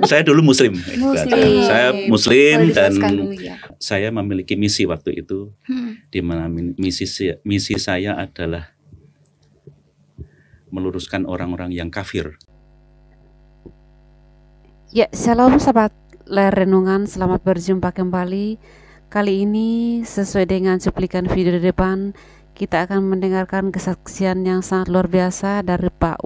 Saya dulu Muslim. Saya Muslim dan ya. saya memiliki misi waktu itu, di mana misi saya adalah meluruskan orang-orang yang kafir. Ya, shalom sahabat layar renungan, selamat berjumpa kembali. Kali ini sesuai dengan cuplikan video di depan, kita akan mendengarkan kesaksian yang sangat luar biasa dari Pak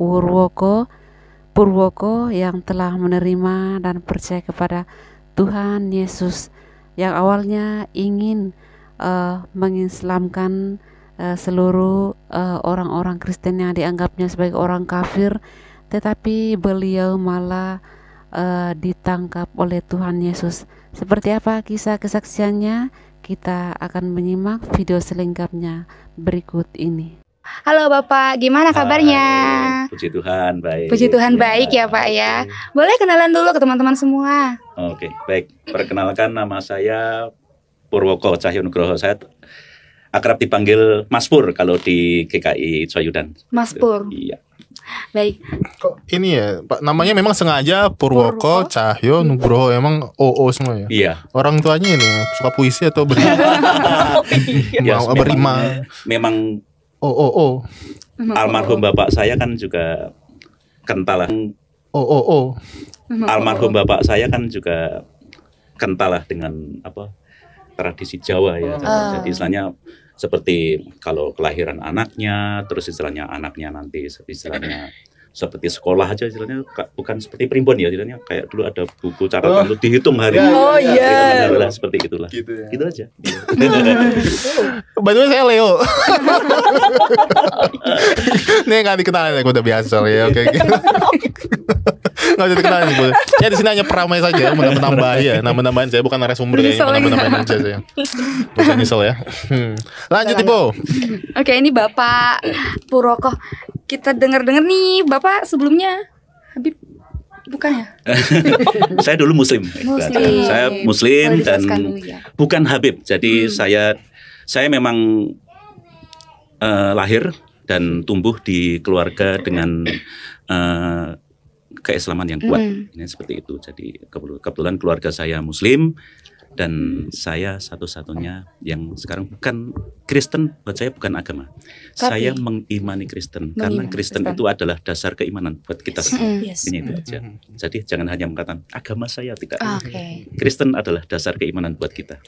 Purwoko yang telah menerima dan percaya kepada Tuhan Yesus, yang awalnya ingin mengislamkan seluruh orang-orang Kristen yang dianggapnya sebagai orang kafir, tetapi beliau malah ditangkap oleh Tuhan Yesus. Seperti apa kisah kesaksiannya? Kita akan menyimak video selengkapnya berikut ini. Halo Bapak, gimana kabarnya? Hai, puji Tuhan, baik. Puji Tuhan baik ya Pak ya. Boleh kenalan dulu ke teman-teman semua. Oke, baik. Perkenalkan, nama saya Purwoko Cahyo Nugroho. Saya akrab dipanggil Mas Pur kalau di GKI Soyudan. Mas Pur. Iya. Baik. Kok ini ya, Pak, namanya memang sengaja Purwoko Cahyo Nugroho, emang OO semua ya? Iya. Orang tuanya ini suka puisi atau berima? Mau berima? Memang OO. almarhum bapak saya kan juga kental lah. OO. Almarhum bapak saya kan juga kental lah dengan apa tradisi Jawa ya. Jadi istilahnya seperti kalau kelahiran anaknya, terus istilahnya anaknya nanti istilahnya seperti sekolah aja, istilahnya bukan seperti primbon ya, istilahnya kayak dulu ada buku catatan lu dihitung hari. Oh iya. Itulah seperti itulah. Gitu ya. Gitu aja. By the way, saya Leo. Ini nggak dikenalin, aku udah biasa soalnya. Oke. Nggak usah dikenalin. Ya di sini hanya peramai saja, menambah ya, nama-namain saya bukan narasumber kayaknya, nama-namain aja saya. Bukan nyesel ya. Lanjut Ibu. Oke, ini Bapak Purwoko. Kita dengar-dengar nih, Bapak sebelumnya Habib, bukan ya? Saya dulu Muslim. Saya Muslim dan ya. bukan Habib. Jadi saya memang lahir dan tumbuh di keluarga dengan keislaman yang kuat. Ini seperti itu. Jadi kebetulan keluarga saya Muslim dan saya satu-satunya yang sekarang bukan Kristen. Buat saya bukan agama. Saya mengimani Kristen karena Kristen itu adalah dasar keimanan buat kita semua. Ini itu aja. Jadi jangan hanya mengatakan agama saya, tidak. Kristen adalah dasar keimanan buat kita.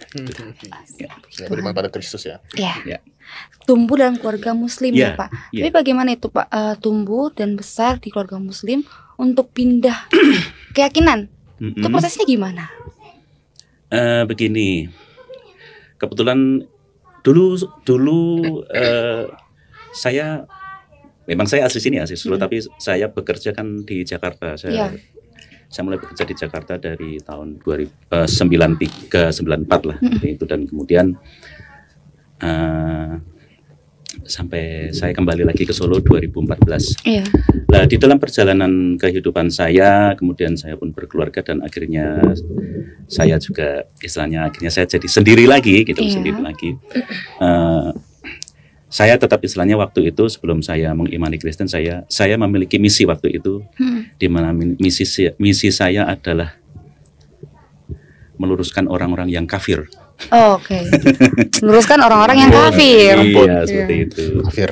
Ya, beriman pada Kristus ya. Ya. Tumbuh dalam keluarga Muslim ya Pak. Tapi bagaimana itu Pak, tumbuh dan besar di keluarga Muslim untuk pindah keyakinan? Itu prosesnya gimana? Begini, kebetulan dulu saya asli sini, asli Solo, tapi saya bekerja kan di Jakarta. Saya mulai bekerja di Jakarta dari tahun 93, 94 lah, itu, dan kemudian sampai saya kembali lagi ke Solo 2014. Nah, di dalam perjalanan kehidupan saya, kemudian saya pun berkeluarga dan akhirnya saya juga istilahnya akhirnya saya jadi sendiri lagi gitu, sendiri lagi. Saya tetap istilahnya waktu itu sebelum saya mengimani Kristen, saya memiliki misi waktu itu, di mana misi saya adalah meluruskan orang-orang yang kafir. Meluruskan orang-orang yang kafir. Iya, seperti itu. Kafir.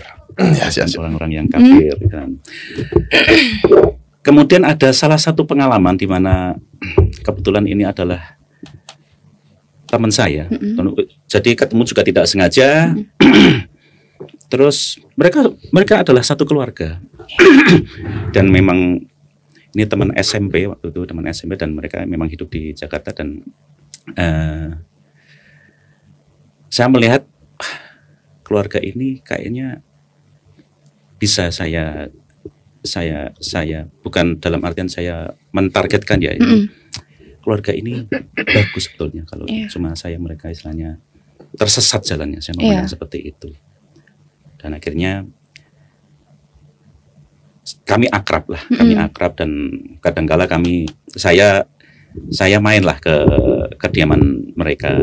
Orang-orang yang kafir kan. Kemudian ada salah satu pengalaman di mana kebetulan ini adalah teman saya. Jadi ketemu juga tidak sengaja. Terus mereka adalah satu keluarga. Dan memang ini teman SMP waktu itu, teman SMP, dan mereka memang hidup di Jakarta, dan saya melihat keluarga ini kayaknya bisa saya bukan dalam artian saya mentargetkan ya, keluarga ini bagus sebetulnya kalau cuma mereka istilahnya tersesat jalannya, saya ngomongnya seperti itu. Dan akhirnya kami akrab lah, dan kadangkala saya main lah ke kediaman mereka.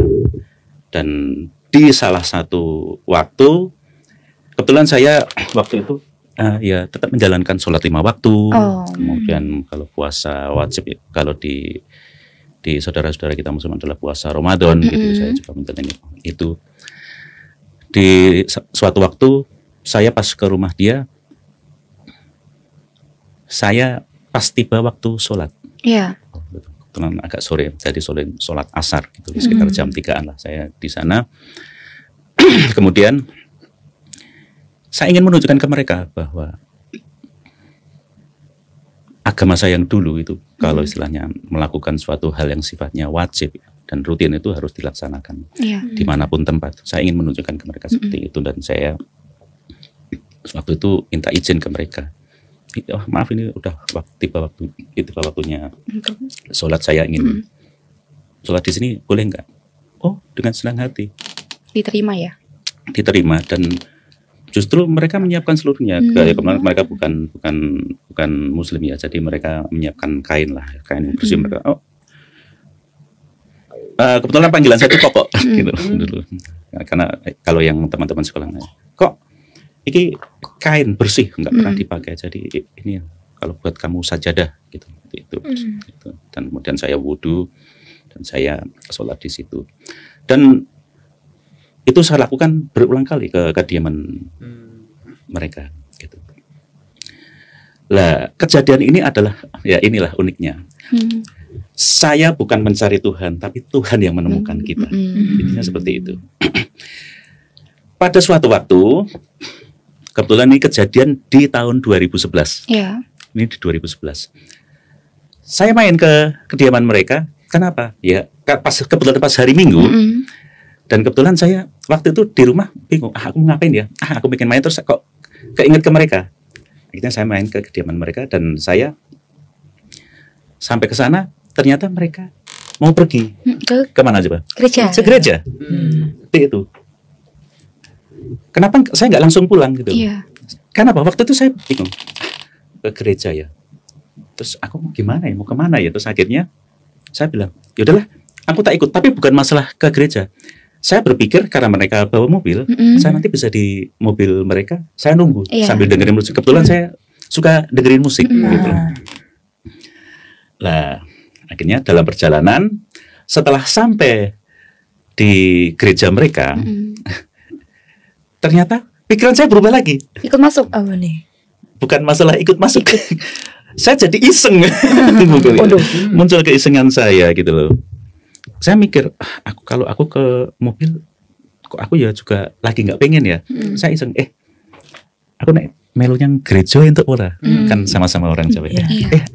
Dan di salah satu waktu, kebetulan saya waktu itu Ya tetap menjalankan sholat 5 waktu. Kemudian kalau puasa wajib, kalau di saudara-saudara kita Muslim adalah puasa Ramadan gitu, saya juga menjalani itu. Di suatu waktu saya pas ke rumah dia, saya pas tiba waktu sholat. Iya. Kebetulan agak sore, jadi sholat asar gitu, sekitar jam 3-an lah saya di sana. Kemudian saya ingin menunjukkan ke mereka bahwa agama saya yang dulu itu, kalau istilahnya melakukan suatu hal yang sifatnya wajib dan rutin itu harus dilaksanakan dimanapun tempat. Saya ingin menunjukkan ke mereka seperti itu, dan saya waktu itu minta izin ke mereka. Oh, maaf, ini udah tiba waktunya sholat, saya ingin sholat di sini, boleh nggak? Oh, dengan senang hati. Diterima ya? Diterima, dan justru mereka menyiapkan seluruhnya. Mereka bukan Muslim ya, jadi mereka menyiapkan kain yang bersih. Mereka, kebetulan panggilan saya itu kok gitu dulu. Karena kalau yang teman-teman sekolah, kok ini kain bersih, nggak pernah dipakai, jadi ini kalau buat kamu sajadah gitu. Dan kemudian saya wudhu dan saya sholat di situ, dan itu saya lakukan berulang kali ke kediaman mereka gitu. Lah, kejadian ini adalah, ya inilah uniknya, saya bukan mencari Tuhan, tapi Tuhan yang menemukan kita. Intinya seperti itu. Pada suatu waktu, kebetulan ini kejadian di tahun 2011. Yeah. Ini di 2011. Saya main ke kediaman mereka. Kenapa? Ya, kebetulan pas hari Minggu. Dan kebetulan saya waktu itu di rumah bingung. Aku mau ngapain ya? Aku bikin main, terus kok keinget ke mereka. Akhirnya saya main ke kediaman mereka, dan saya sampai ke sana, ternyata mereka mau pergi. Kemana coba? Gereja. Gereja. Itu. Kenapa saya nggak langsung pulang gitu? Kenapa? Waktu itu saya bingung, ke gereja ya. Terus aku gimana ya? Mau kemana ya? Terus akhirnya saya bilang, yaudahlah, aku tak ikut. Tapi bukan masalah ke gereja. Saya berpikir karena mereka bawa mobil, saya nanti bisa di mobil mereka, saya nunggu sambil dengerin musik. Kebetulan saya suka dengerin musik gitu. Lah, akhirnya dalam perjalanan, setelah sampai di gereja mereka, ternyata pikiran saya berubah lagi. Ikut masuk apa nih? Bukan masalah ikut masuk. Saya jadi iseng. Muncul keisengan saya gitu loh. Saya mikir, kalau aku ke mobil, kok aku ya juga lagi nggak pengen ya. Saya iseng, aku naik melu yang gereja untuk ora. Kan sama-sama orang Jawa.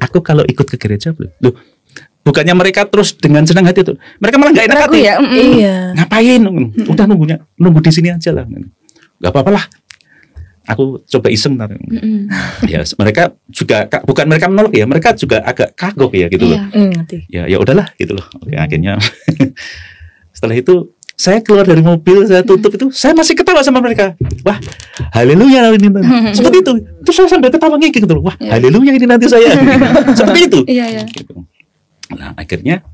Aku kalau ikut ke gereja, loh, bukannya mereka terus dengan senang hati tuh. Mereka malah nggak enak hati. Ya? Ngapain? Udah nunggu di sini aja lah. Gak apa-apa lah. Aku coba iseng. Ya, mereka juga, bukan mereka menolak ya, mereka juga agak kagok ya gitu loh. Ya udahlah gitu loh. Oke, akhirnya setelah itu saya keluar dari mobil, saya tutup itu, saya masih ketawa sama mereka. Wah, haleluya ini nanti. Seperti itu. Terus saya sambil ketawa gitu loh. Wah, haleluya ini nanti saya. Seperti itu. Gitu. Nah, akhirnya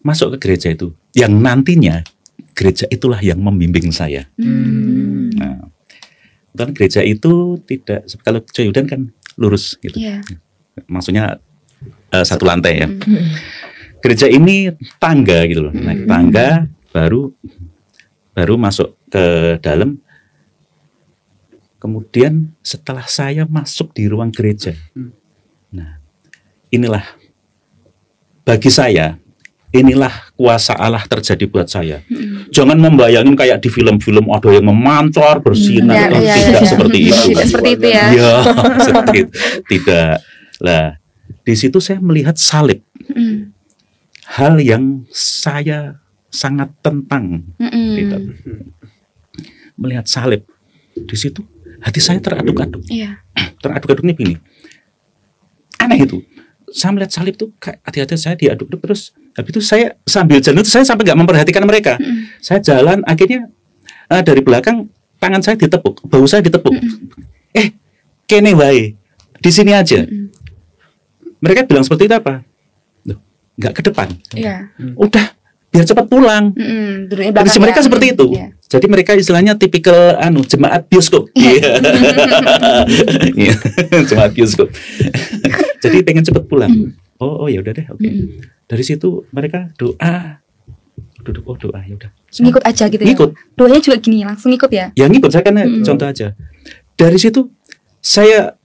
masuk ke gereja itu, yang nantinya gereja itulah yang membimbing saya. Nah, dan gereja itu tidak, kalau Joyudan kan lurus gitu. Maksudnya satu lantai ya. Gereja ini tangga gitu loh. Naik tangga baru masuk ke dalam. Kemudian setelah saya masuk di ruang gereja. Nah, inilah bagi saya, inilah kuasa Allah terjadi buat saya. Jangan membayangin kayak di film-film ada yang memancar bersinar, tidak seperti itu. Tidak seperti itu ya. Ya, tidak. Lah, di situ saya melihat salib. Hal yang saya sangat tentang. Gitu. Melihat salib di situ, hati saya teraduk-aduk. Teraduk-aduknya begini. Aneh itu. Saya melihat salib tuh, hati-hati saya diaduk-aduk terus. Habis itu saya sambil jalan itu saya sampai nggak memperhatikan mereka. Saya jalan, akhirnya dari belakang tangan saya ditepuk, bahu saya ditepuk. Kene wae, di sini aja. Mereka bilang seperti itu apa? Loh, nggak ke depan. Udah biar cepat pulang. Kondisi mereka seperti itu. Jadi mereka istilahnya tipikal jemaat bioskop. Jemaat bioskop. Jadi pengen cepat pulang. Oh ya udah deh, oke. Dari situ mereka doa ya udah. Ngikut aja gitu ya. Ngikut. Doanya juga gini, langsung ngikut ya. Ya ngikut, saya kan contoh aja. Dari situ saya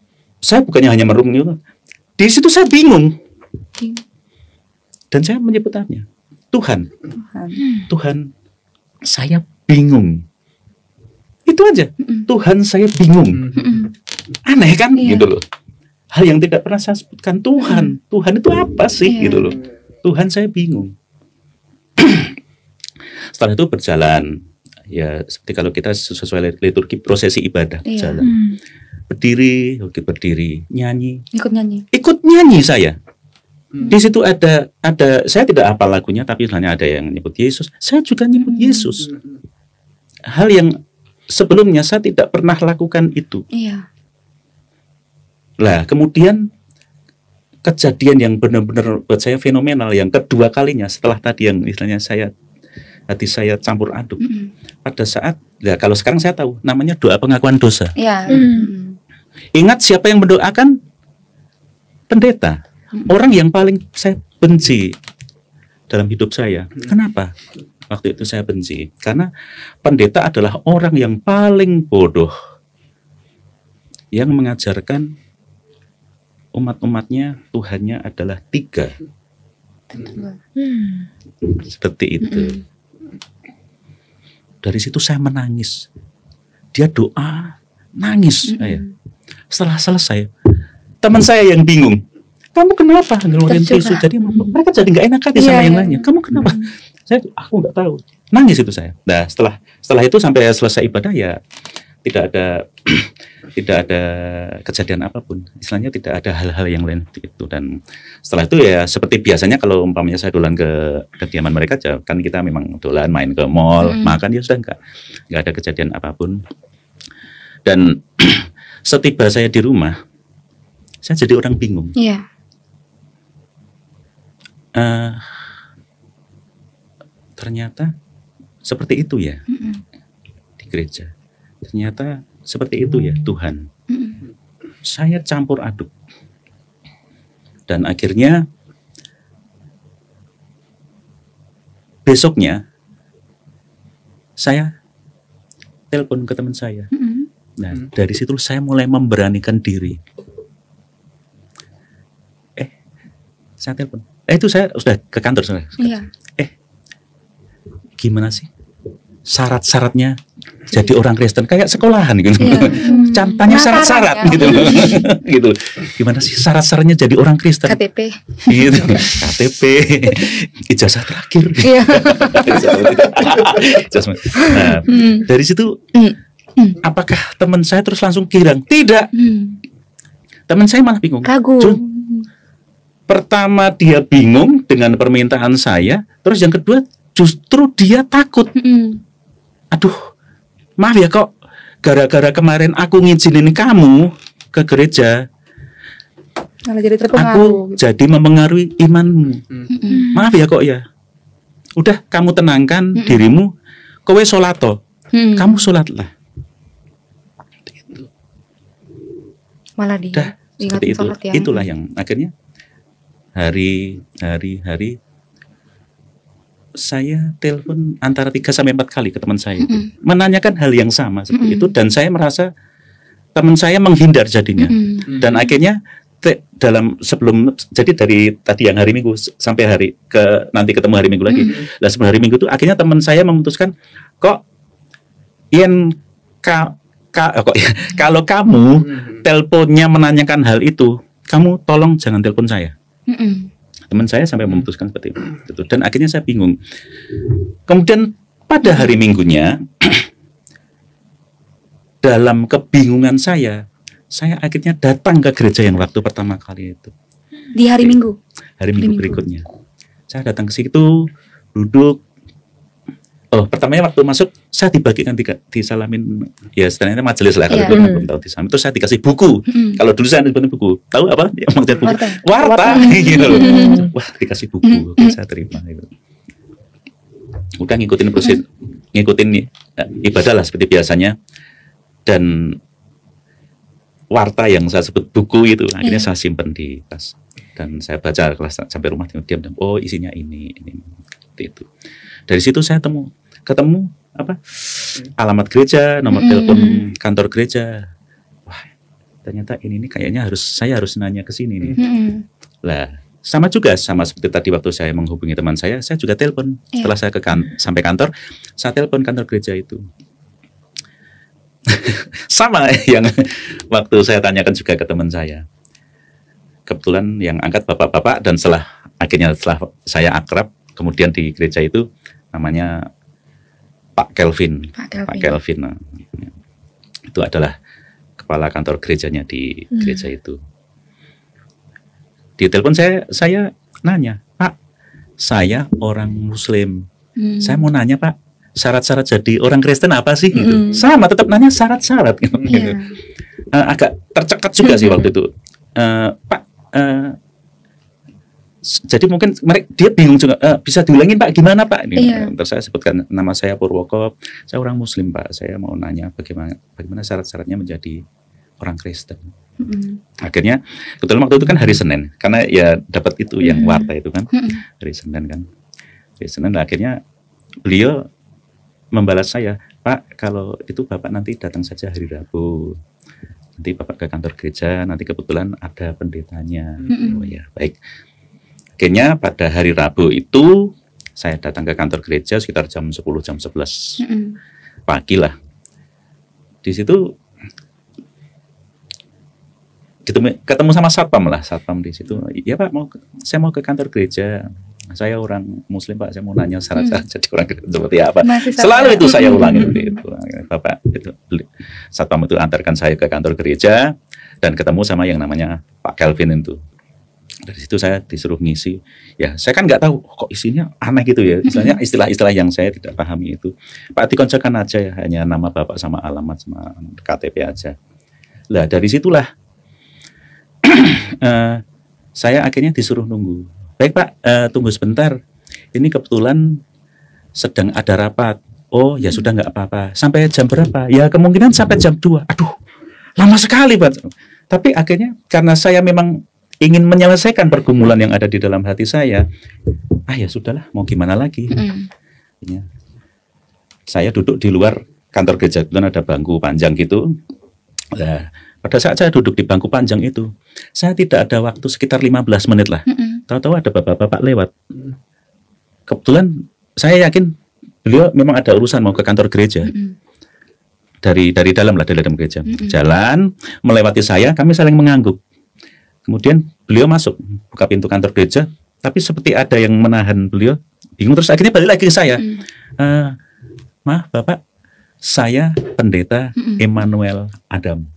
bukannya hanya merung gitu. Di situ saya bingung. Dan saya menyebutannya, Tuhan, saya bingung. Itu aja. Tuhan, saya bingung. Aneh kan, gitu loh. Hal yang tidak pernah saya sebutkan. Tuhan itu apa sih, gitu loh. Tuhan, saya bingung. Setelah itu berjalan, ya seperti kalau kita sesuai liturgi prosesi ibadah, jalan, berdiri, nyanyi, ikut nyanyi saya. Di situ ada saya tidak hafal lagunya, tapi hanya ada yang nyebut Yesus. Saya juga nyebut Yesus. Hal yang sebelumnya saya tidak pernah lakukan itu. Lah kemudian kejadian yang benar-benar buat saya fenomenal yang kedua kalinya setelah tadi yang istilahnya hati saya campur aduk. Pada saat, ya kalau sekarang saya tahu namanya doa pengakuan dosa. Ingat siapa yang mendoakan? Pendeta. Orang yang paling saya benci dalam hidup saya. Kenapa? Waktu itu saya benci karena pendeta adalah orang yang paling bodoh yang mengajarkan umat-umatnya Tuhannya adalah 3. Seperti itu. Dari situ saya menangis. Dia doa, nangis. Setelah selesai, teman saya yang bingung. Kamu kenapa ngeluarin tisu? Jadi mereka jadi nggak enak hati sama yang lainnya. Kamu kenapa? Aku nggak tahu. Nangis itu saya. Nah setelah itu sampai selesai ibadah ya tidak ada kejadian apapun. Istilahnya tidak ada hal-hal yang lain itu. Dan setelah itu ya seperti biasanya kalau umpamanya saya dolan ke kediaman mereka, kan kita memang dolan main ke mall, makan ya sudah nggak ada kejadian apapun. Dan setiba saya di rumah, saya jadi orang bingung. Ternyata seperti itu ya di gereja. Ternyata seperti itu ya Tuhan. Saya campur aduk. Dan akhirnya besoknya saya telepon ke teman saya. Nah dari situ saya mulai memberanikan diri. Saya telepon. Itu saya sudah ke kantor saya. Gimana sih syarat-syaratnya jadi orang Kristen kayak sekolahan gitu. Tanya syarat-syarat gitu. Gitu. Gimana sih syarat-syaratnya jadi orang Kristen? KTP. Gitu. KTP. Ijazah terakhir. Nah, dari situ apakah teman saya terus langsung girang? Tidak. Teman saya malah bingung. Ragu. Pertama dia bingung dengan permintaan saya, terus yang kedua justru dia takut. Aduh, maaf ya kok gara-gara kemarin aku ngizinin kamu ke gereja, jadi aku jadi mempengaruhi imanmu. Maaf ya kok ya. Udah kamu tenangkan dirimu, kowe sholato, kamu sholatlah. Malah dia seperti itu. Itulah yang akhirnya hari saya telepon antara 3-4 kali ke teman saya menanyakan hal yang sama seperti itu, dan saya merasa teman saya menghindar jadinya. Dan akhirnya jadi dari tadi yang hari Minggu sampai nanti ketemu hari Minggu lagi. Lah sebelum hari Minggu itu akhirnya teman saya memutuskan, kalau kamu teleponnya menanyakan hal itu, kamu tolong jangan telepon saya. Teman saya sampai memutuskan seperti itu. Dan akhirnya saya bingung. Kemudian pada hari Minggunya dalam kebingungan saya akhirnya datang ke gereja yang waktu pertama kali itu. Di hari Minggu? Hari Minggu berikutnya. Saya datang ke situ, duduk. Pertamanya waktu masuk saya dibagikan disalamin, ya sebenarnya majelis lah kalau belum tahu disalamin. Terus saya dikasih buku. Kalau dulu saya dikasih buku, tahu apa? Yang maksudnya buku. Warta. Gitu. Wah, dikasih buku, saya terima. Gitu. udah ngikutin proses, ngikutin ibadah lah seperti biasanya. Dan warta yang saya sebut buku itu akhirnya saya simpan di tas dan saya baca kelas sampai rumah, diam-diam, oh isinya ini itu. Dari situ saya ketemu apa alamat gereja, nomor telepon kantor gereja. Wah, ternyata ini kayaknya saya harus nanya ke sini nih. Lah, sama juga sama seperti tadi waktu saya menghubungi teman saya juga telepon. Setelah saya sampai kantor, saya telepon kantor gereja itu. Sama yang waktu saya tanyakan juga ke teman saya. Kebetulan yang angkat bapak-bapak, dan akhirnya setelah saya akrab kemudian di gereja itu namanya Pak Kelvin. Pak Kelvin. Nah, itu adalah kepala kantor gerejanya di gereja itu. Di telepon saya nanya, Pak, saya orang Muslim. Saya mau nanya, Pak, syarat-syarat jadi orang Kristen apa sih? Gitu. Sama, tetap nanya syarat-syarat. Gitu. Agak tercekat juga sih waktu itu. Pak, jadi mungkin dia bingung juga. Bisa diulangin, Pak, gimana, Pak? Terus saya sebutkan nama saya Purwoko. Saya orang Muslim, Pak. Saya mau nanya bagaimana syarat-syaratnya menjadi orang Kristen. Akhirnya kebetulan waktu itu kan hari Senin, karena ya dapat itu yang warta itu kan hari Senin kan. Hari Senin, akhirnya beliau membalas saya, Pak, kalau itu Bapak nanti datang saja hari Rabu. Nanti Bapak ke kantor gereja, nanti kebetulan ada pendetanya. Oh ya, baik. Akhirnya pada hari Rabu itu saya datang ke kantor gereja sekitar jam 10, jam 11 pagi lah. Di situ ketemu sama satpam di situ. Ya Pak, saya mau ke kantor gereja. Saya orang Muslim, Pak. Saya mau nanya syarat-syarat jadi orang Kristen seperti apa. Selalu itu saya ulangi itu. Bapak itu satpam itu antarkan saya ke kantor gereja dan ketemu sama yang namanya Pak Kelvin itu. Dari situ saya disuruh ngisi. Ya, saya kan nggak tahu kok isinya aneh gitu ya. Istilahnya istilah-istilah yang saya tidak pahami itu. Pak, dikoncokan aja ya, hanya nama Bapak sama alamat sama KTP aja. Lah dari situlah saya akhirnya disuruh nunggu. Baik Pak, tunggu sebentar. Ini kebetulan sedang ada rapat. Oh ya sudah, nggak apa-apa. Sampai jam berapa? Ya kemungkinan sampai jam 2. Aduh, lama sekali Pak. Tapi akhirnya karena saya memang ingin menyelesaikan pergumulan yang ada di dalam hati saya. Ya sudahlah, mau gimana lagi. Ya. Saya duduk di luar kantor gereja, kebetulan ada bangku panjang gitu. Nah, pada saat saya duduk di bangku panjang itu, saya tidak ada waktu sekitar 15 menit lah. Tahu-tahu ada bapak-bapak lewat. Kebetulan saya yakin beliau memang ada urusan mau ke kantor gereja. Dari dalam gereja. Jalan melewati saya, kami saling mengangguk. Kemudian beliau masuk, buka pintu kantor gereja, tapi seperti ada yang menahan beliau. Bingung, terus akhirnya balik lagi ke saya. Maaf Bapak, saya pendeta Emmanuel Adam.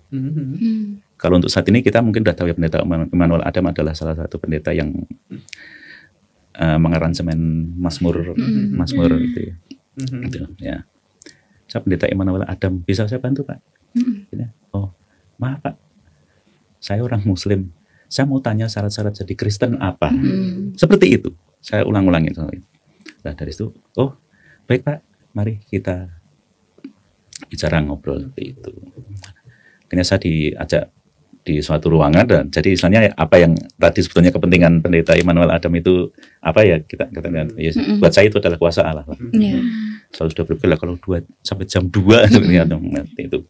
Kalau untuk saat ini kita mungkin sudah tahu ya, pendeta Emmanuel Adam adalah salah satu pendeta yang mengaransemen Mazmur itu ya. Gitu, ya. Saya pendeta Emmanuel Adam, bisa saya bantu Pak? Oh maaf Pak, saya orang Muslim, saya mau tanya syarat-syarat jadi Kristen apa? Seperti itu, saya ulang-ulangin. Nah dari situ, oh baik Pak, mari kita bicara ngobrol seperti itu. Akhirnya saya diajak di suatu ruangan, dan jadi istilahnya apa yang tadi sebetulnya kepentingan pendeta Emmanuel Adam itu apa ya, kita ya, buat saya itu adalah kuasa Allah lah. Selalu sudah berpikir kalau 2 sampai jam 2 seperti itu.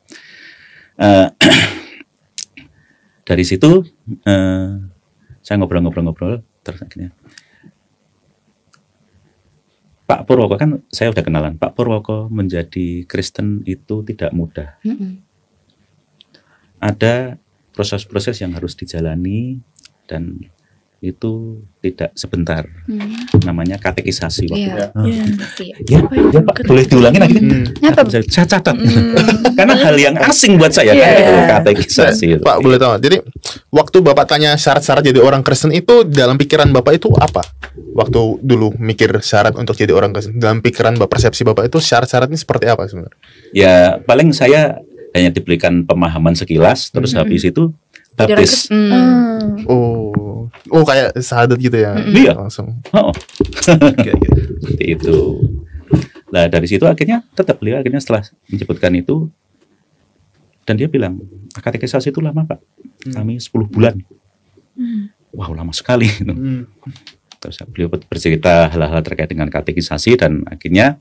Dari situ saya ngobrol terus akhirnya Pak Purwoko, kan saya udah kenalan, Pak Purwoko menjadi Kristen itu tidak mudah. Ada proses-proses yang harus dijalani dan itu tidak sebentar. Namanya katekisasi waktu itu. Ya Pak, boleh diulangin lagi? Saya catat. Karena hal yang asing buat saya kan katekisasi. Pak, boleh tahu? Jadi waktu Bapak tanya syarat-syarat jadi orang Kristen itu, dalam pikiran Bapak itu apa? Waktu dulu mikir syarat untuk jadi orang Kristen, dalam pikiran Bapak, persepsi Bapak itu syarat-syaratnya seperti apa sebenarnya? Ya paling saya hanya diberikan pemahaman sekilas, terus habis itu baptis. Oh kayak sahadat gitu ya? Iya. Langsung. Seperti itu. Nah dari situ akhirnya tetap beliau akhirnya setelah menyebutkan itu, dan dia bilang katekisasi itu lama Pak, kami 10 bulan. Wow, lama sekali. Terus beliau bercerita hal-hal terkait dengan katekisasi, dan akhirnya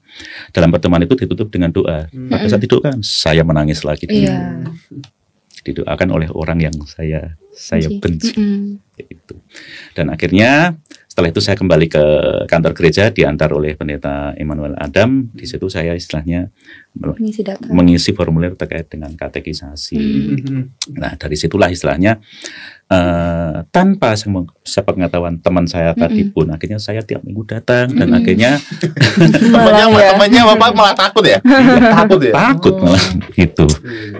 dalam pertemuan itu ditutup dengan doa. Pada saat itu kan saya menangis lagi. Didoakan oleh orang yang saya benci. Itu. Dan akhirnya setelah itu saya kembali ke kantor gereja, diantar oleh pendeta Emmanuel Adam. Di situ saya istilahnya mengisi formulir terkait dengan katekisasi. Nah dari situlah istilahnya tanpa sepengetahuan teman saya tadi pun, akhirnya saya tiap minggu datang, dan akhirnya temannya Bapak malah takut ya? Takut malah gitu.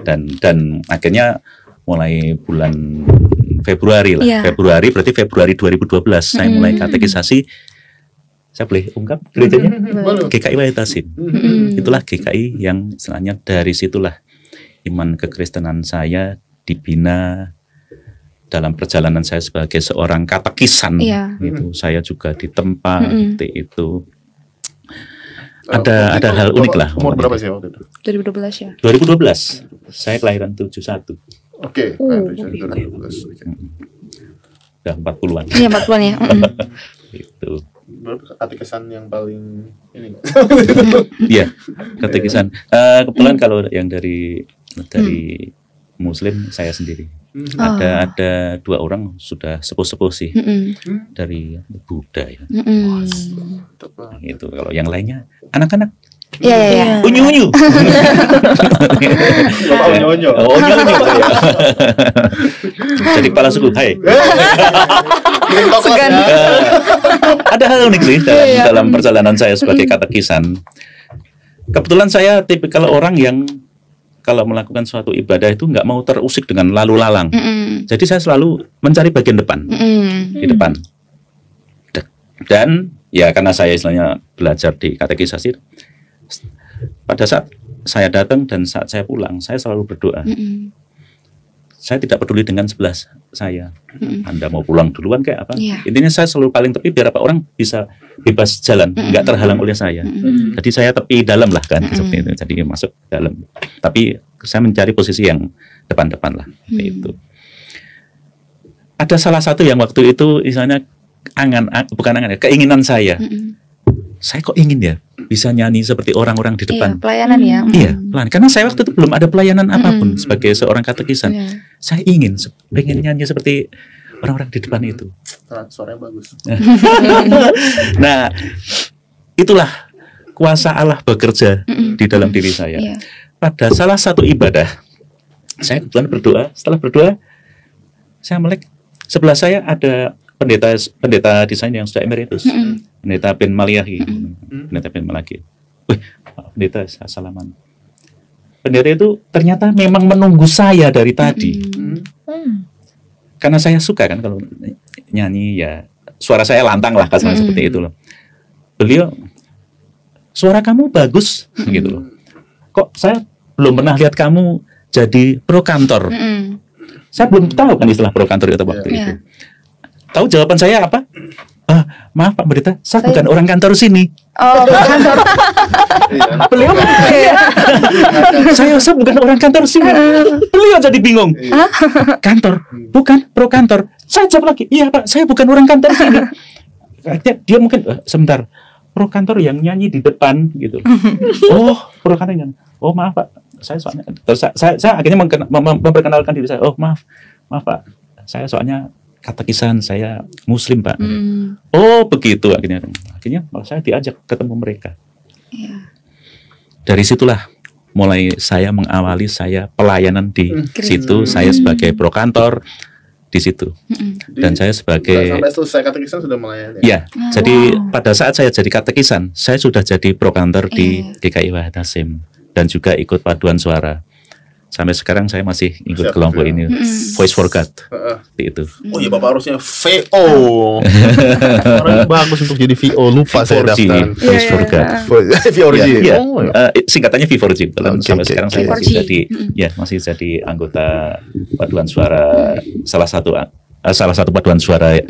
Dan akhirnya mulai bulan Februari lah. Februari berarti Februari 2012 saya mulai katekisasi. Saya boleh ungkap gerejanya? GKI Wahid-Hasim. Itulah GKI yang sebenarnya dari situlah iman kekristenan saya dibina. Dalam perjalanan saya sebagai seorang katekisan, itu saya juga ditempa seperti itu. Ada hal unik lah. Umur berapa sih waktu itu? 2012 ya. 2012. Saya kelahiran 71. Oke, 2012. Udah 40-an. Iya, 40-an ya. Itu. Katekisan yang paling ini. Iya, katekisan. Kebetulan kalau yang dari Muslim saya sendiri. Ada 2 orang sudah sepuh-sepuh sih dari Buddha ya. Itu kalau yang lainnya anak-anak. Iya. Unyu-unyu. Unyu-unyu. Jadi kepala suku. Hai. Ada hal unik sih dalam perjalanan saya sebagai katekisan. Kebetulan saya tipikal orang yang kalau melakukan suatu ibadah itu nggak mau terusik dengan lalu lalang. Jadi saya selalu mencari bagian depan, di depan. Dan ya karena saya istilahnya belajar di katekisasi, pada saat saya datang dan saat saya pulang, saya selalu berdoa. Saya tidak peduli dengan sebelah saya. Anda mau pulang duluan kayak apa? Intinya saya selalu paling tepi biar apa orang bisa bebas jalan, nggak terhalang oleh saya. Jadi saya tepi dalam lah kan, seperti itu. Jadi masuk dalam. Tapi saya mencari posisi yang depan-depan lah. Itu. Ada salah satu yang waktu itu, misalnya keinginan saya. Saya kok ingin ya bisa nyanyi seperti orang-orang di depan. Pelayanan ya. Iya, karena saya waktu itu belum ada pelayanan apapun sebagai seorang katekisan. Saya pengen nyanyi seperti orang-orang di depan itu. Suaranya bagus. Nah, itulah kuasa Allah bekerja di dalam diri saya. Pada salah satu ibadah, saya kebetulan berdoa. Setelah berdoa, saya melek sebelah saya ada pendeta desain yang sudah emeritus, pendeta Ben Malachi. Wih, pendeta salaman. Pendeta itu ternyata memang menunggu saya dari tadi. Karena saya suka kan kalau nyanyi ya, suara saya lantang lah kasarnya seperti itu loh. Beliau, suara kamu bagus gitu loh. Kok saya belum pernah lihat kamu jadi pro kantor. Saya belum tahu kan istilah pro kantor itu waktu itu. Tahu jawaban saya apa? Maaf Pak Pendeta, saya bukan orang kantor sini. Oh, kantor. Beliau saya bukan orang kantor sini. Beliau jadi bingung. Kantor, bukan pro kantor. Saya jawab lagi, iya Pak, saya bukan orang kantor sini. Dia mungkin sebentar, pro kantor yang nyanyi di depan gitu. Oh, pro kantor yang. Oh maaf Pak, saya soalnya. Terus saya akhirnya memperkenalkan diri saya. Oh maaf Pak, saya soalnya katekisan, saya Muslim Pak. Oh begitu, akhirnya malah saya diajak ketemu mereka. Dari situlah mulai saya mengawali saya pelayanan di situ. Saya sebagai pro kantor di situ, dan saya sebagai sampai selesai katekisan sudah melayani. Ya, jadi pada saat saya jadi katekisan, saya sudah jadi pro kantor di GKI Wahid-Hasim dan juga ikut paduan suara. Sampai sekarang saya masih ikut kelompok ini, Voice for God. Itu. Oh iya, Bapak harusnya VO. Orang bagus untuk jadi VO, lupa saya daftar. Voice for God. V4G. Ya. Singkatannya V4G. Sampai sekarang saya masih jadi anggota paduan suara salah satu paduan suara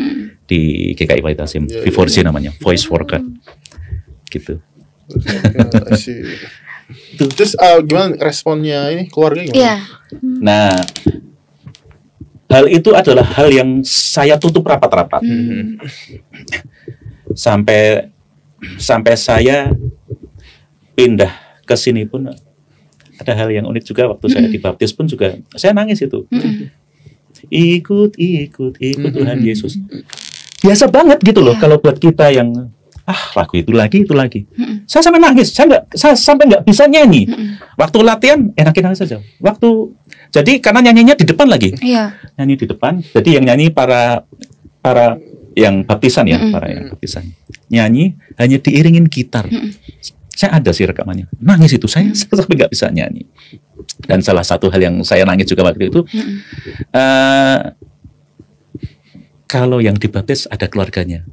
di GKI Wahid-Hasim. V4G namanya, Voice for God. Gitu. Terus gimana responnya ini keluarga gimana? Iya. Nah, hal itu adalah hal yang saya tutup rapat-rapat. Sampai saya pindah ke sini pun ada hal yang unik juga. Waktu saya dibaptis pun juga saya nangis itu. Ikut Tuhan Yesus. Biasa banget gitu loh kalau buat kita yang lagu itu lagi. Saya sampai nangis. Saya sampai nggak bisa nyanyi. Waktu latihan enak-enak saja. Jadi karena nyanyinya di depan lagi. Iya. Nyanyi di depan. Jadi yang nyanyi para yang baptisan ya, para yang baptisan. Nyanyi hanya diiringin gitar. Saya ada sih rekamannya. Nangis itu saya sampai nggak bisa nyanyi. Dan salah satu hal yang saya nangis juga waktu itu, kalau yang dibaptis ada keluarganya.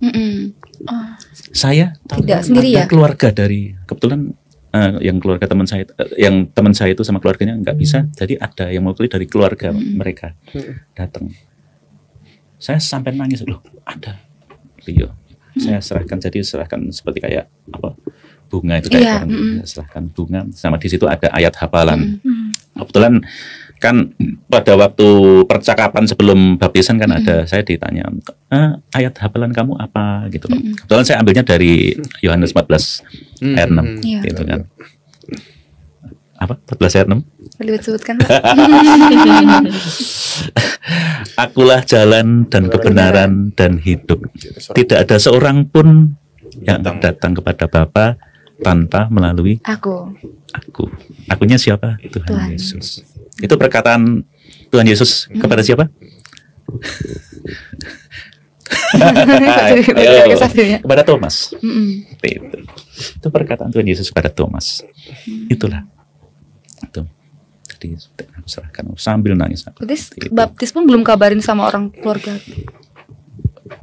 Saya tidak sendiri ya. Keluarga dari kebetulan yang keluarga teman saya, yang teman saya itu sama keluarganya nggak bisa. Jadi ada yang mewakili dari keluarga mereka datang. Saya sampai nangis loh. Ada Leo. Saya serahkan seperti kayak bunga itu kayak serahkan bunga. Sama di situ ada ayat hafalan. Kebetulan kan pada waktu percakapan sebelum baptisan kan ada saya ditanya ayat hafalan kamu apa gitu loh. Kebetulan saya ambilnya dari Yohanes 14 ayat 6 gitu kan. Apa 14 ayat 6? Boleh disebutkan, Pak? Akulah jalan dan kebenaran dan hidup. Tidak ada seorang pun yang datang kepada Bapa tanpa melalui aku. Akunya siapa? Tuhan Yesus. Itu perkataan Tuhan Yesus kepada siapa? Kepada Thomas. Itu perkataan Tuhan Yesus kepada Thomas. Itulah. Itu. Jadi aku serahkan sambil nangis. Baptis pun belum kabarin sama orang keluarga.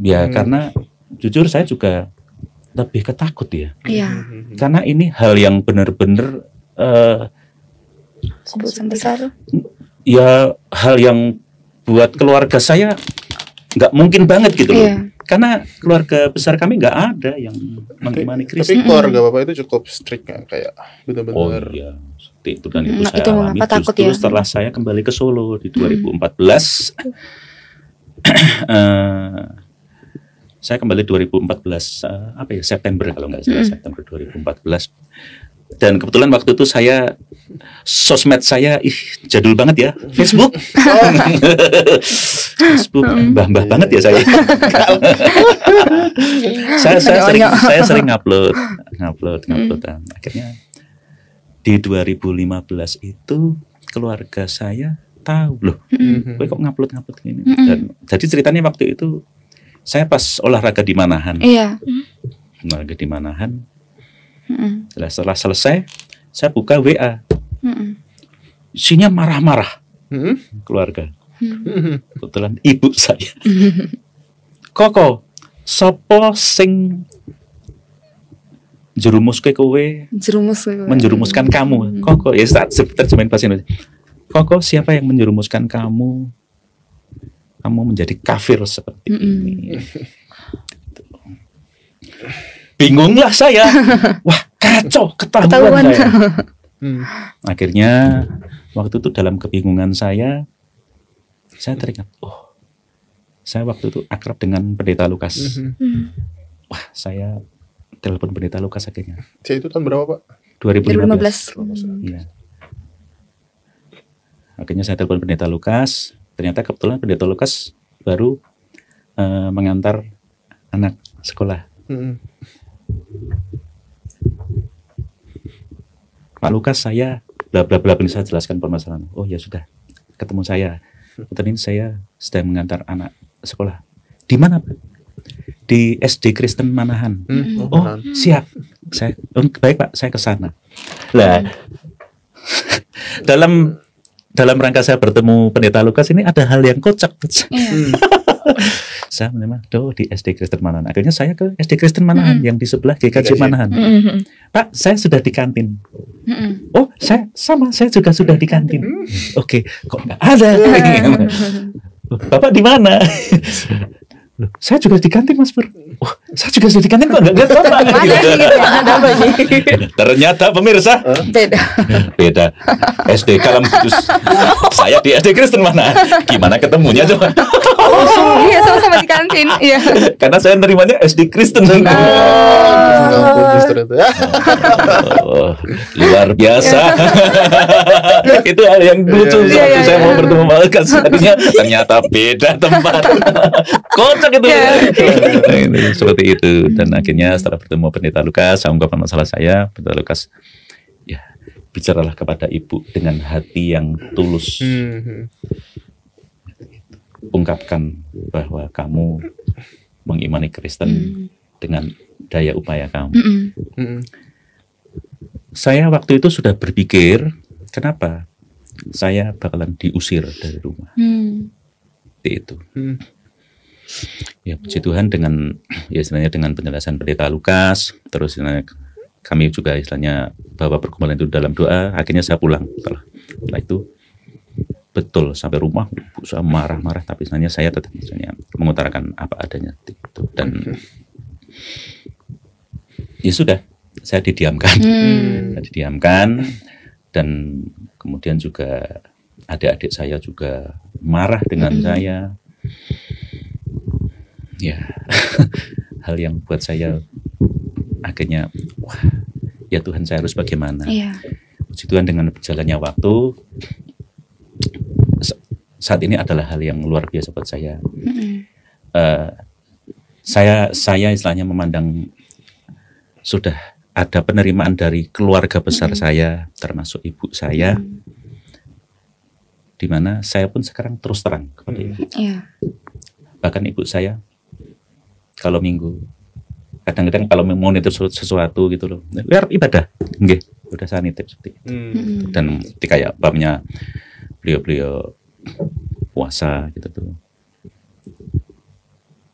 Ya karena jujur saya juga lebih ketakut ya. Iya. Karena ini hal yang benar-benar keputusan besar. Ya hal yang buat keluarga saya nggak mungkin banget gitu loh. Karena keluarga besar kami nggak ada yang mengimani Kristen. Tapi keluarga Bapak itu cukup strict kan, kayak benar-benar. Oh iya, seperti itu dan itu saya alami justru setelah saya kembali ke Solo di 2014. Saya kembali 2014 September kalau nggak salah, September 2014. Dan kebetulan waktu itu saya sosmed saya jadul banget ya, Facebook. Facebook mbah-mbah banget ya saya. saya sering ngupload. Akhirnya di 2015 itu keluarga saya tahu loh, gue kok ngupload gini. Dan jadi ceritanya waktu itu saya pas olahraga di Manahan. Iya. Olahraga di Manahan. Setelah selesai, saya buka WA. Isinya marah-marah. Keluarga. Kebetulan ibu saya. Koko, sopo sing menjerumuskan kamu. Koko, ya terjemahin bahasa Indonesia. Koko, siapa yang menjerumuskan kamu? Kamu menjadi kafir seperti ini. Bingunglah saya. Wah, kacau, ketahuan saya. Akhirnya waktu itu dalam kebingungan saya teringat, saya waktu itu akrab dengan Pendeta Lukas. Wah, saya telepon Pendeta Lukas akhirnya. Itu tahun berapa, Pak? 2015. Iya. Akhirnya saya telepon Pendeta Lukas. Ternyata kebetulan Pendeta Lukas baru mengantar anak sekolah. Pak Lukas, saya bla bla bla, ini saya jelaskan permasalahan. Oh ya sudah, ketemu saya. Kebetulan saya sedang mengantar anak sekolah. Di mana, Pak? Di SD Kristen Manahan. Oh siap. Baik Pak, saya ke sana. Lah, dalam rangka saya bertemu Pendeta Lukas ini ada hal yang kocak. Saya memang di SD Kristen Manahan. Akhirnya saya ke SD Kristen Manahan yang di sebelah GKJ Manahan. Pak, saya sudah di kantin. Oh, saya juga sudah di kantin. Oke, kok nggak ada? Bapak di mana? Loh, saya juga di kantin Mas Pur. Wah, saya juga sudah di kantin kok enggak apa-apa. Ternyata pemirsa beda. SD Kalam Kudus. Saya di SD Kristen mana? Gimana ketemunya coba? Iya, sama-sama di kantin. Iya. Karena saya nerimanya SD Kristen. Luar biasa. Itu hal yang lucu waktu saya mau bertemu Malaikat. Ternyata beda tempat. Kocak itu. Seperti itu. Dan akhirnya setelah bertemu Pendeta Lukas, saya ungkapkan masalah saya. Pendeta Lukas, ya bicaralah kepada ibu dengan hati yang tulus. Ungkapkan bahwa kamu mengimani Kristen dengan daya upaya kamu. Saya waktu itu sudah berpikir, kenapa saya bakalan diusir dari rumah. Itu. Ya puji Tuhan dengan ya istilahnya dengan penjelasan Pendeta Lukas, terus istilahnya kami juga istilahnya bawa pergumulan itu dalam doa, akhirnya saya pulang. Setelah itu betul sampai rumah saya marah-marah, tapi sebenarnya saya tetap misalnya mengutarakan apa adanya itu. Dan ya sudah, saya didiamkan. Saya didiamkan, dan kemudian juga adik-adik saya juga marah dengan saya. Ya, hal yang buat saya akhirnya, wah, ya Tuhan, saya harus bagaimana? Puji Tuhan dengan berjalannya waktu, saat ini adalah hal yang luar biasa buat saya. Saya istilahnya memandang sudah ada penerimaan dari keluarga besar saya, termasuk ibu saya, di mana saya pun sekarang terus terang kepada ibu. Bahkan ibu saya kalau minggu, kadang-kadang kalau mau nitip sesuatu gitu loh, biar ibadah, nggih, udah saya nitip seperti itu. Dan ketika ya babnya beliau puasa gitu tuh,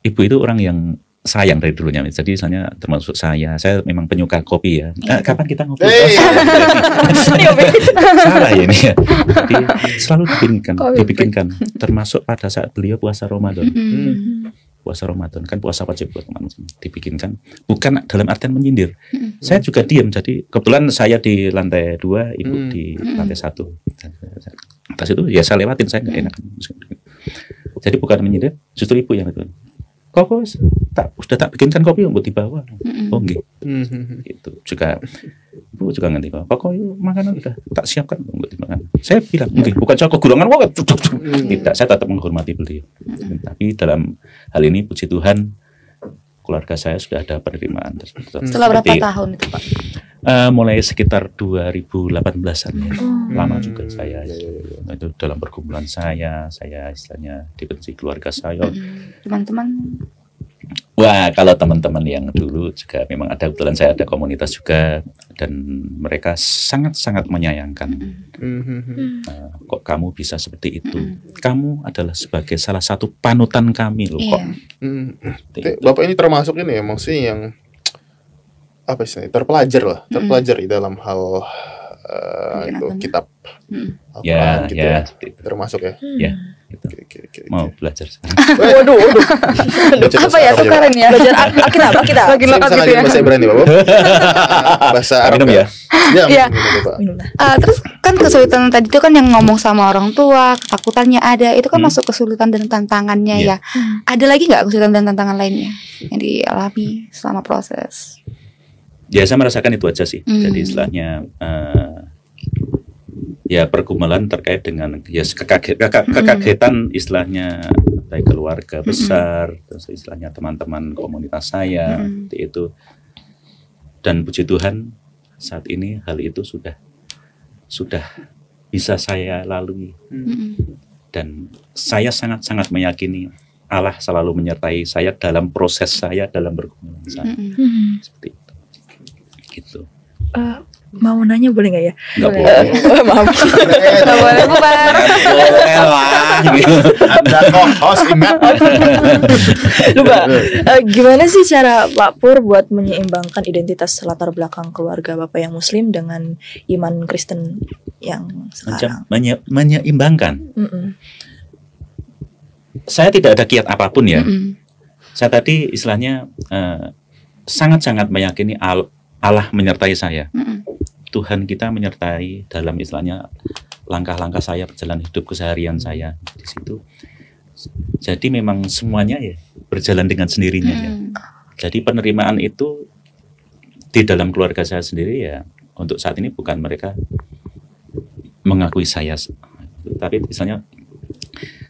ibu itu orang yang sayang dari dulunya. Jadi misalnya termasuk saya memang penyuka kopi ya. Kapan kita ngopi? Salah ya ini ya. Jadi selalu dibikinkan. Termasuk pada saat beliau puasa Ramadan. Puasa Ramadan kan puasa wajib buat teman-teman. Dibikinkan, bukan dalam artian menyindir. Saya juga diam. Jadi kebetulan saya di lantai 2, ibu di lantai 1. Atas itu ya saya lewatin, saya nggak enak. Jadi bukan menyindir, justru ibu yang itu. Kok sudah tak bikinkan kopi untuk dibawa. Oh nggih. Itu juga ibu juga ngerti kok yuk makanan udah tak siapkan untuk dimakan. Saya bilang nggih, bukan saya kegurangan banget. Tidak, saya tetap menghormati beliau. Tapi dalam hal ini puji Tuhan keluarga saya sudah ada penerimaan. Setelah berapa tahun itu, Pak? Mulai sekitar 2018-an ya. Lama juga saya. Itu dalam pergumulan saya istilahnya dibenci keluarga saya. Teman-teman? Wah, kalau teman-teman yang dulu juga memang ada, kebetulan saya ada komunitas juga, dan mereka sangat-sangat menyayangkan. Kok kamu bisa seperti itu? Kamu adalah sebagai salah satu panutan kami loh kok. Bapak ini termasuk ini ya, maksudnya yang apa sih, terpelajar di dalam hal itu kitab Al-Quran gitu ya. Termasuk ya. Ya. Gitu. Mau belajar sekarang. Waduh. Apa ya tukaran ya? Belajar Alkitab. Bisa bahasa Ibrani, Bapak? Bahasa Arab ya? Ya. Terus kan kesulitan tadi itu kan yang ngomong sama orang tua, ketakutannya ada, itu kan masuk kesulitan dan tantangannya ya. Ada lagi nggak kesulitan dan tantangan lainnya yang dialami selama proses? Ya saya merasakan itu aja sih. Jadi istilahnya ya pergumulan terkait dengan ya kekagetan istilahnya dari keluarga besar, terus istilahnya teman-teman komunitas saya itu. Dan puji Tuhan saat ini hal itu sudah bisa saya lalui. Dan saya sangat-sangat meyakini Allah selalu menyertai saya dalam proses saya dalam bergumulan saya. Seperti itu. Gitu. Mau nanya boleh nggak ya? Nggak boleh. Maaf. Nggak boleh bubar. Boleh lah. Ada kok host ingat. Lupa. Gimana sih cara Pak Pur buat menyeimbangkan identitas latar belakang keluarga Bapak yang Muslim dengan iman Kristen yang sekarang? Menyeimbangkan. Saya tidak ada kiat apapun ya. Saya tadi istilahnya sangat-sangat meyakini Allah menyertai saya. Tuhan kita menyertai dalam istilahnya langkah-langkah saya berjalan hidup keseharian saya di situ. Jadi memang semuanya ya berjalan dengan sendirinya ya. Jadi penerimaan itu di dalam keluarga saya sendiri ya, untuk saat ini bukan mereka mengakui saya, tapi istilahnya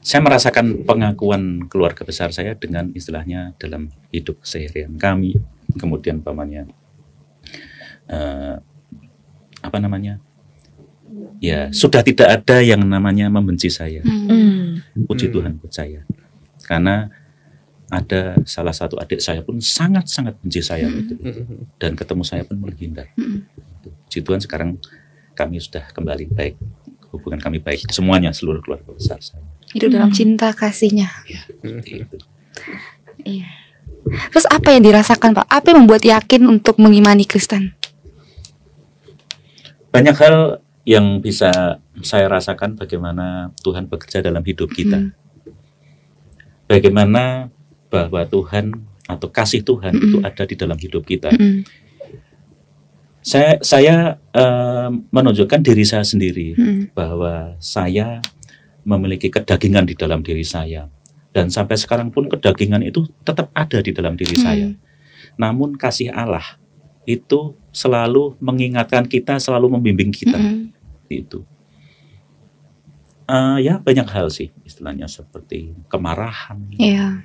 saya merasakan pengakuan keluarga besar saya dengan istilahnya dalam hidup keseharian kami. Kemudian pamannya ya sudah tidak ada yang namanya membenci saya. Puji Tuhan buat saya. Karena ada salah satu adik saya pun sangat-sangat benci saya gitu. Dan ketemu saya pun menghindar. Puji Tuhan sekarang kami sudah kembali baik. Hubungan kami baik semuanya, seluruh keluarga besar saya. Hidup dalam cinta kasihnya. Ya, itu. Iya. Terus apa yang dirasakan Pak? Apa yang membuat yakin untuk mengimani Kristen? Banyak hal yang bisa saya rasakan bagaimana Tuhan bekerja dalam hidup kita. Bagaimana bahwa Tuhan atau kasih Tuhan itu ada di dalam hidup kita. Saya menunjukkan diri saya sendiri bahwa saya memiliki kedagingan di dalam diri saya. Dan sampai sekarang pun kedagingan itu tetap ada di dalam diri saya. Namun kasih Allah itu selalu mengingatkan kita, selalu membimbing kita. Itu. Ya banyak hal sih istilahnya seperti kemarahan,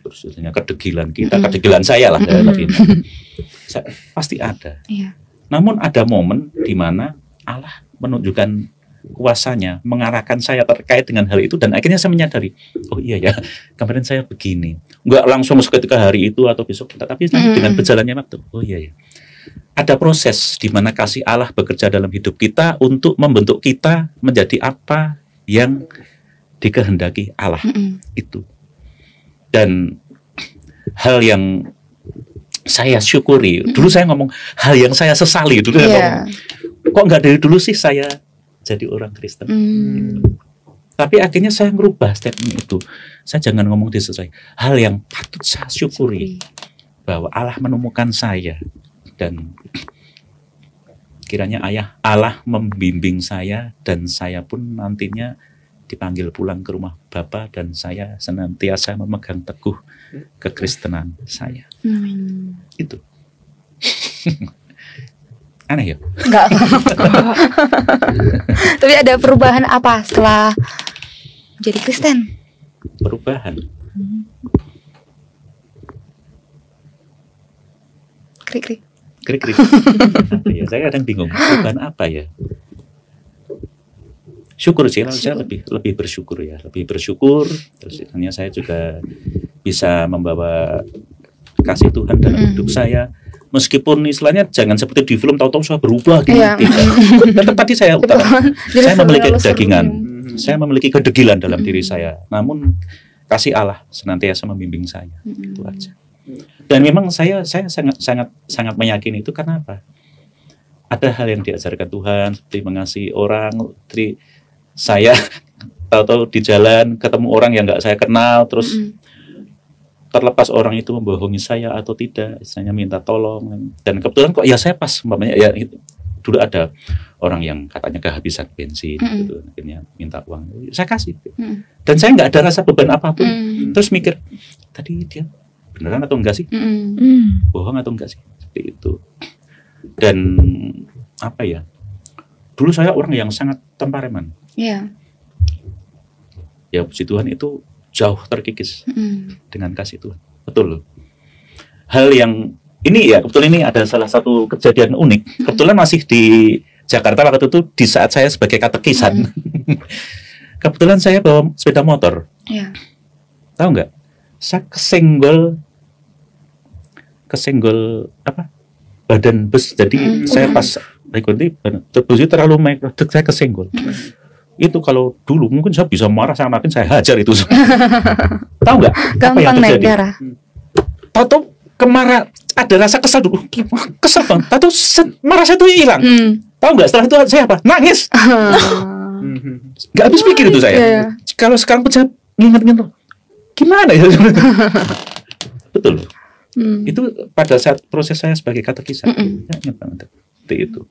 terus istilahnya kedegilan kita, kedegilan saya lah. Pasti ada. Namun ada momen di mana Allah menunjukkan kuasanya, mengarahkan saya terkait dengan hal itu, dan akhirnya saya menyadari, oh iya ya, kemarin saya begini. Enggak langsung seketika hari itu atau besok, tapi dengan berjalannya waktu, oh iya ya. Ada proses di mana kasih Allah bekerja dalam hidup kita untuk membentuk kita menjadi apa yang dikehendaki Allah itu. Dan hal yang saya syukuri, dulu saya ngomong hal yang saya sesali, dulu saya ngomong, kok nggak dari dulu sih saya jadi orang Kristen. Tapi akhirnya saya merubah statement itu. Saya jangan ngomong disesuai. Hal yang patut saya syukuri bahwa Allah menemukan saya, dan kiranya Allah membimbing saya, dan saya pun nantinya dipanggil pulang ke rumah Bapa, dan saya senantiasa memegang teguh kekristenan saya. Itu. Aneh ya? Enggak. Tapi ada perubahan apa setelah jadi Kristen? Perubahan. Krik-krik. Krik-krik. Ya, saya kadang bingung, perubahan apa ya? Syukur sih, saya lebih bersyukur ya, lebih bersyukur. Terus akhirnya saya juga bisa membawa kasih Tuhan dalam hidup saya. Meskipun istilahnya jangan seperti di film tahu-tahu saya berubah gitu. Tetap tadi saya saya memiliki kedagingan, saya memiliki kedegilan dalam diri saya. Namun kasih Allah senantiasa membimbing saya. Itu aja. Dan memang saya sangat meyakini itu karena apa? Ada hal yang diajarkan Tuhan seperti mengasihi orang. Seperti saya tahu-tahu di jalan ketemu orang yang nggak saya kenal, terus terlepas orang itu membohongi saya atau tidak, istilahnya minta tolong, dan kebetulan kok ya saya pas, umpamanya ya dulu ada orang yang katanya kehabisan bensin gitu, akhirnya minta uang, saya kasih, dan saya nggak ada rasa beban apapun. Terus mikir, tadi dia beneran atau enggak sih, bohong atau enggak sih, seperti itu. Dan apa ya, dulu saya orang yang sangat temperamen, ya puji Tuhan itu jauh terkikis dengan kasih Tuhan. Betul. Hal yang ini ya, kebetulan ini ada salah satu kejadian unik. Kebetulan masih di Jakarta waktu itu di saat saya sebagai katekisan. Kebetulan saya bawa sepeda motor. Tahu nggak? Saya kesenggol apa? Badan bus. Jadi saya pas ikuti bus itu terlalu naik, saya kesenggol. Itu kalau dulu mungkin saya bisa marah, saya makin saya hajar itu. Tahu nggak? Gampang naik darah. Tahu kemarah, ada rasa kesal dulu, kesal banget. Tahu marah saya tuh hilang. Tahu nggak? Setelah itu saya apa? Nangis. Nggak habis pikir itu saya. Kalau sekarang pun saya nginget-nginget, gimana ya? betul. Itu pada saat proses saya sebagai katekisat, saya ingat banget seperti itu.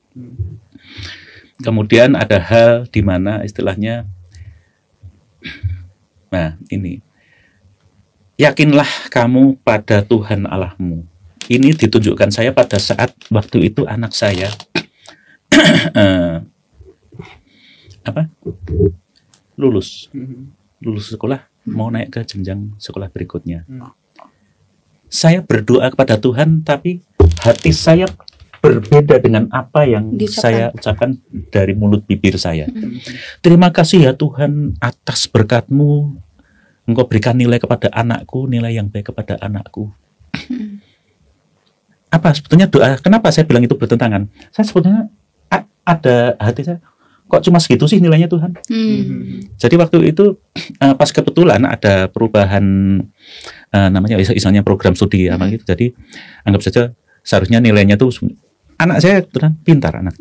Kemudian ada hal di mana istilahnya, nah ini, yakinlah kamu pada Tuhan Allahmu. Ini ditunjukkan saya pada saat waktu itu anak saya lulus sekolah, mau naik ke jenjang sekolah berikutnya. Saya berdoa kepada Tuhan, tapi hati saya berbeda dengan apa yang saya ucapkan dari mulut bibir saya. Terima kasih ya Tuhan atas berkat-Mu. Engkau berikan nilai kepada anakku, nilai yang baik kepada anakku. Apa sebetulnya doa? Kenapa saya bilang itu bertentangan? Saya sebetulnya ada hati saya, kok cuma segitu sih nilainya Tuhan? Jadi waktu itu pas kebetulan ada perubahan namanya misalnya program studi apa gitu. Jadi anggap saja seharusnya nilainya tuh, anak saya kebetulan pintar anak.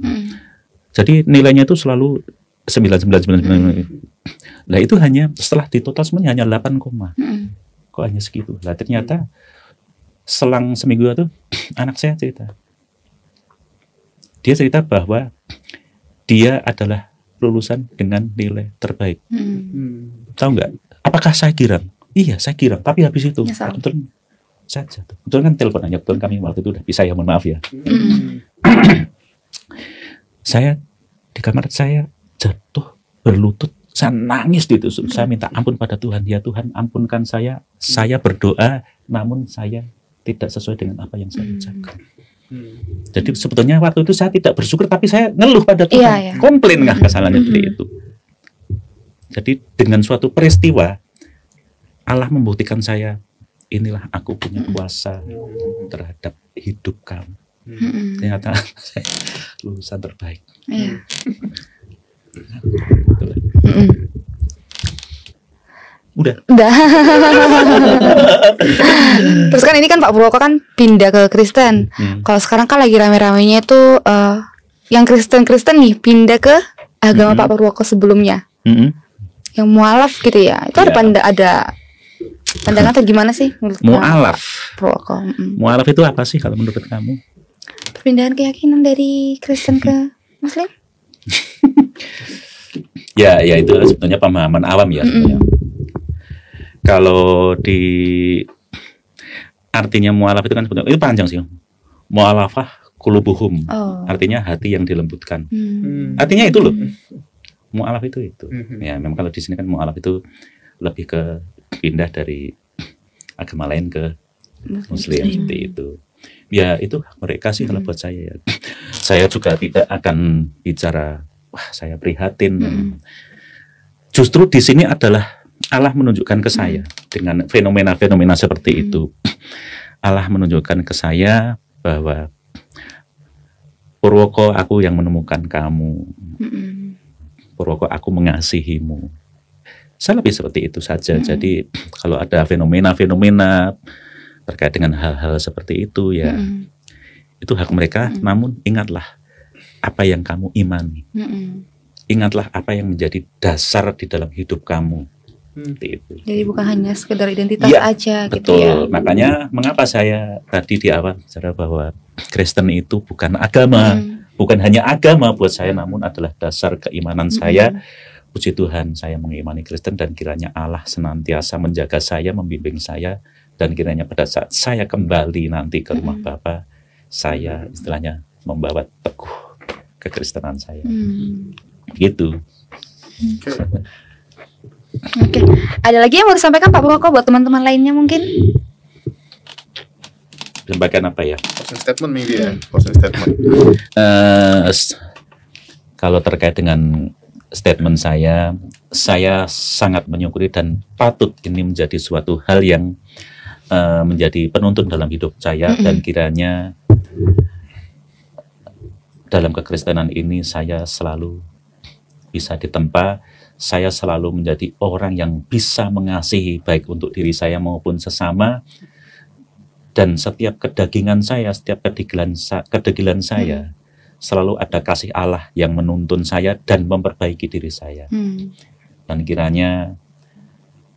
Jadi nilainya itu selalu 9. Nah itu hanya setelah ditotal semuanya hanya 8, kok hanya segitu. Lah ternyata selang seminggu itu anak saya cerita. Dia cerita bahwa dia adalah lulusan dengan nilai terbaik. Tahu nggak? Apakah saya girang? Iya, saya girang. Tapi habis itu, kebetulan saya jatuh. Kebetulan kan telepon aja. Kebetulan kami waktu itu udah bisa, ya mohon maaf ya. Saya di kamar saya jatuh berlutut. Saya nangis di situ. Saya minta ampun pada Tuhan. Ya Tuhan, ampunkan saya. Saya berdoa, namun saya tidak sesuai dengan apa yang saya ucapkan. Jadi sebetulnya waktu itu saya tidak bersyukur, tapi saya ngeluh pada Tuhan, komplain nggak kesalahannya seperti itu. Jadi dengan suatu peristiwa Allah membuktikan saya, inilah aku punya kuasa terhadap hidup kamu. Ternyata saya lulusan terbaik. Udah. Terus kan ini kan Pak Purwoko kan pindah ke Kristen. Kalau sekarang kan lagi rame-ramenya itu yang Kristen nih pindah ke agama Pak Purwoko sebelumnya. Yang mualaf gitu ya. Itu ada pandangan atau gimana sih menurut mualaf? Purwoko. Mualaf itu apa sih kalau menurut kamu? Perpindahan keyakinan dari Kristen ke Muslim? Ya itu sebetulnya pemahaman awam ya sebenarnya. Kalau di artinya mualaf itu kan sebetulnya itu panjang sih. Mualafah qulubuhum. Artinya hati yang dilembutkan. Artinya itu loh. Mualaf itu. Ya memang kalau di sini kan mualaf itu lebih ke pindah dari agama lain ke Muslim seperti itu. Ya itu hak mereka sih kalau buat saya ya. Saya juga tidak akan bicara wah saya prihatin. Justru di sini adalah Allah menunjukkan ke saya dengan fenomena-fenomena seperti itu. Allah menunjukkan ke saya bahwa Purwoko, aku yang menemukan kamu. Purwoko, aku mengasihimu. Saya lebih seperti itu saja. Jadi kalau ada fenomena-fenomena terkait dengan hal-hal seperti itu ya itu hak mereka. Namun ingatlah apa yang kamu imani. Ingatlah apa yang menjadi dasar di dalam hidup kamu. Itu. Jadi bukan hanya sekedar identitas aja betul. gitu ya. Makanya mengapa saya tadi di awal bicara bahwa Kristen itu bukan agama, bukan hanya agama buat saya, namun adalah dasar keimanan saya. Puji Tuhan, saya mengimani Kristen dan kiranya Allah senantiasa menjaga saya, membimbing saya, dan kiranya pada saat saya kembali nanti ke rumah Bapa, saya istilahnya membawa teguh kekristenan saya. Gitu. Oke. Ada lagi yang mau disampaikan Pak Purwoko buat teman-teman lainnya mungkin? Sampaikan apa ya? Closing statement maybe ya. Closing statement. Kalau terkait dengan statement saya sangat menyukuri dan patut ini menjadi suatu hal yang menjadi penuntun dalam hidup saya dan kiranya dalam kekristenan ini saya selalu bisa ditempa. Saya selalu menjadi orang yang bisa mengasihi baik untuk diri saya maupun sesama, dan setiap kedagingan saya, setiap kedegilan saya selalu ada kasih Allah yang menuntun saya dan memperbaiki diri saya. Dan kiranya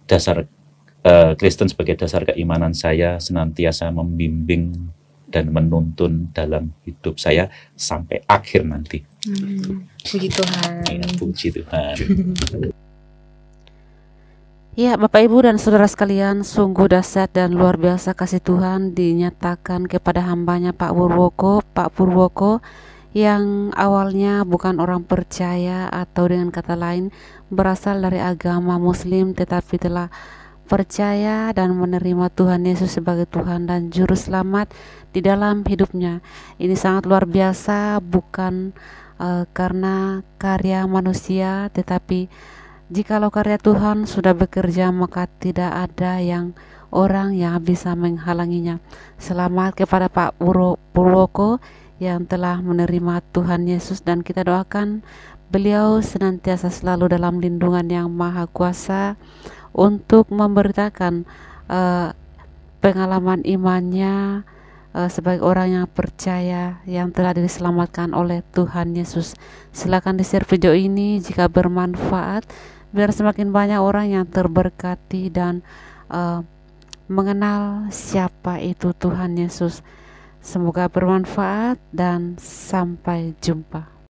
dasar Kristen sebagai dasar keimanan saya senantiasa membimbing dan menuntun dalam hidup saya sampai akhir nanti. Puji Tuhan. Ya, puji Tuhan. Ya, Bapak Ibu dan Saudara sekalian, sungguh dahsyat dan luar biasa kasih Tuhan dinyatakan kepada hambanya Pak Purwoko yang awalnya bukan orang percaya atau dengan kata lain berasal dari agama Muslim, tetapi telah percaya dan menerima Tuhan Yesus sebagai Tuhan dan Juru Selamat di dalam hidupnya. Ini sangat luar biasa, bukan karena karya manusia, tetapi jikalau karya Tuhan sudah bekerja, maka tidak ada orang yang bisa menghalanginya. Selamat kepada Pak Purwoko yang telah menerima Tuhan Yesus, dan kita doakan beliau senantiasa selalu dalam lindungan yang maha kuasa untuk memberitakan pengalaman imannya sebagai orang yang percaya yang telah diselamatkan oleh Tuhan Yesus. Silakan di-share video ini jika bermanfaat, biar semakin banyak orang yang terberkati dan mengenal siapa itu Tuhan Yesus. Semoga bermanfaat dan sampai jumpa.